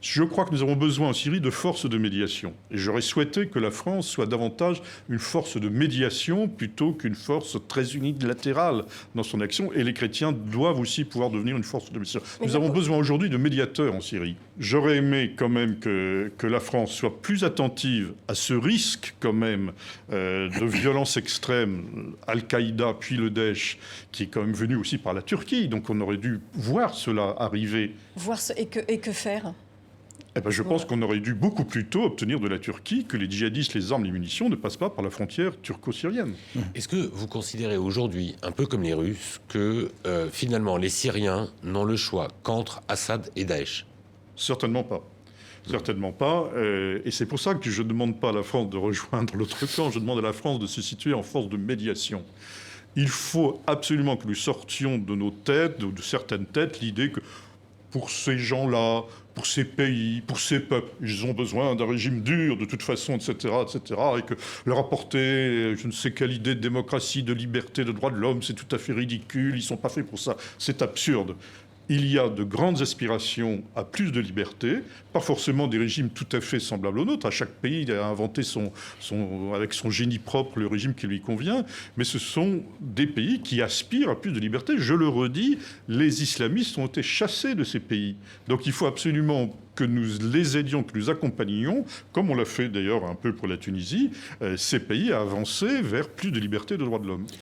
Je crois que nous avons besoin en Syrie de forces de médiation. Et j'aurais souhaité que la France soit davantage une force de médiation plutôt qu'une force très unilatérale dans son action. Et les chrétiens doivent aussi pouvoir devenir une force de médiation. Nous avons besoin aujourd'hui de médiateurs en Syrie. J'aurais aimé quand même que la France soit plus attentive à ce risque quand même de violence extrême, Al-Qaïda puis le Daesh, qui est quand même venu aussi par la Turquie. Donc on aurait dû voir cela arriver. Et que faire? Eh ben, je pense qu'on aurait dû beaucoup plus tôt obtenir de la Turquie que les djihadistes, les armes, les munitions ne passent pas par la frontière turco-syrienne. Est-ce que vous considérez aujourd'hui, un peu comme les Russes, que finalement les Syriens n'ont le choix qu'entre Assad et Daesh? Certainement pas. Certainement pas. Et c'est pour ça que je ne demande pas à la France de rejoindre l'autre camp, je demande à la France de se situer en force de médiation. Il faut absolument que nous sortions de nos têtes, de certaines têtes, l'idée que pour ces gens-là, pour ces pays, pour ces peuples, ils ont besoin d'un régime dur de toute façon, etc., etc., et que leur apporter je ne sais quelle idée de démocratie, de liberté, de droits de l'homme, c'est tout à fait ridicule, ils ne sont pas faits pour ça, c'est absurde. Il y a de grandes aspirations à plus de liberté, pas forcément des régimes tout à fait semblables aux nôtres. À chaque pays a inventé avec son génie propre le régime qui lui convient, mais ce sont des pays qui aspirent à plus de liberté. Je le redis, les islamistes ont été chassés de ces pays. Donc il faut absolument que nous les aidions, que nous accompagnions, comme on l'a fait d'ailleurs un peu pour la Tunisie, ces pays à avancer vers plus de liberté et de droits de l'homme.